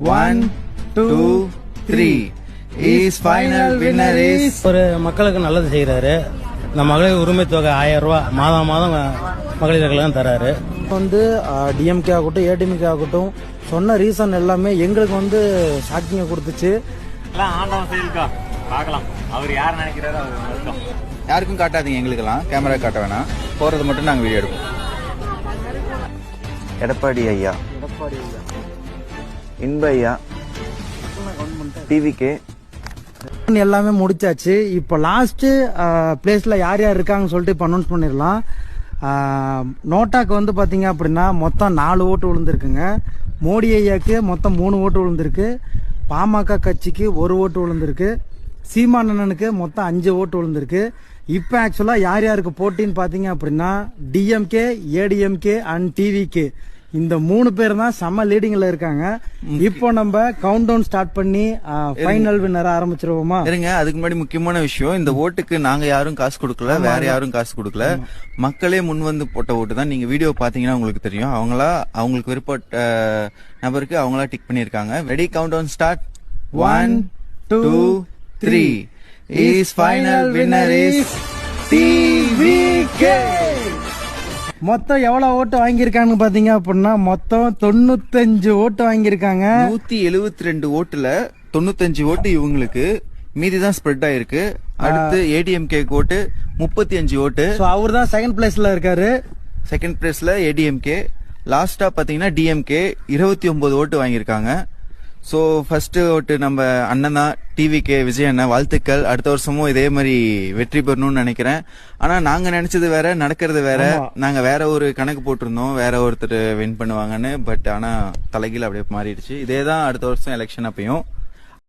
1, 2, 3 is final winner is ஒரு மக்களுக்கு நல்லது செய்யறாரு. இந்த மகளிர் உரிமை தொகை 1000 ரூபாய் மாதம் மாதம் மகளிர்களுக்கு தராரு. வந்து டிஎம்கே ஆகட்டும் ஏடிஎம்கே ஆகட்டும் சொன்ன ரீசன் எல்லாமே எங்களுக்கு வந்து ஷாக்கிங்க கொடுத்துச்சு. ஆண்டவன் செயல்கா பார்க்கலாம். அவர் யார் நினைக்கிறாரோ அவர் யாருக்கும் காட்டாதீங்க, எங்களுக்கெல்லாம் கேமரா காட்ட வேணாம், போறது மட்டும் நாங்க வீடியோ எடுப்போம். எடப்பாடி ஐயா, இன்ப ஐயா, டிவிகே எல்லாமே முடிச்சாச்சு. இப்போ லாஸ்ட் பிளேஸ்ல யார் யார் இருக்காங்கன்னு சொல்லிட்டு இப்போ அனௌன்ஸ் பண்ணிடலாம். நோட்டாக்கு வந்து பாத்தீங்க அப்படின்னா மொத்தம் 4 ஓட்டு விழுந்திருக்குங்க. மோடி ஐயாக்கு மொத்தம் 3 ஓட்டு விழுந்திருக்கு. பாமக கட்சிக்கு 1 ஓட்டு விழுந்திருக்கு. சீமானனுக்கு மொத்தம் 5 ஓட்டு விழுந்திருக்கு. இப்ப ஆக்சுவலா யார் யாருக்கு போட்டின்னு பாத்தீங்க அப்படின்னா டிஎம்கே, ஏடிஎம்கே அண்ட் டிவிகே இந்த 3 பேர் தான் செம்ம லீடிங்ல இருக்காங்க. இப்போ நம்ம கவுண்ட் டவுன் ஸ்டார்ட் பண்ணி ஃபைனல் வின்னர் ஆரம்பிச்சிருவோமா? இருங்க, அதுக்கு முன்னாடி முக்கியமான விஷயம், இந்த ஓட்டுக்கு நாங்க யாரும் காசு கொடுக்கல, வேற யாரும் காசு கொடுக்கல, மக்களே முன் வந்து போட்ட ஓட்டு தான். நீங்க வீடியோ பாத்தீங்கன்னா உங்களுக்கு தெரியும். அவங்களுக்கு விருப்பப்பட்ட நபருக்கு அவங்களா டிக் பண்ணிருக்காங்க. Ready, count down start. 1, 2, 3 is final winner is TVK. மொத்தம் எவ்வளவு ஓட்டு வாங்கியிருக்காங்க பாத்தீங்க அப்படின்னா மொத்தம் 95 ஓட்டு வாங்கியிருக்காங்க. 172 ஓட்டுல 95 ஓட்டு இவங்களுக்கு, மீதிதான் ஸ்ப்ரெட் ஆயிருக்கு. அடுத்து ஏடிஎம்கே ஓட்டு 35 ஓட்டு. அவர் தான் செகண்ட் பிளேஸ்ல இருக்காரு. செகண்ட் பிளேஸ்ல ஏடிஎம்கே. லாஸ்டா பாத்தீங்கன்னா டிஎம்கே 29 ஓட்டு வாங்கியிருக்காங்க. சோ ஃபர்ஸ்ட் ஓட்டு நம்ம அண்ணன் தான், டிவிகே விஜய் அண்ணன். வாழ்த்துக்கள். அடுத்த வருஷமும் இதே மாதிரி வெற்றி பெறணும்னு நினைக்கிறேன். ஆனா நாங்க நினைச்சது வேற, நடக்கிறது வேற. நாங்க வேற ஒரு கணக்கு போட்டிருந்தோம், வேற ஒருத்தர் வின் பண்ணுவாங்கன்னு. பட் ஆனா தலைகீழ அப்படியே மாறிடுச்சு. இதேதான் அடுத்த வருஷம் எலெக்ஷன் அப்பயும்.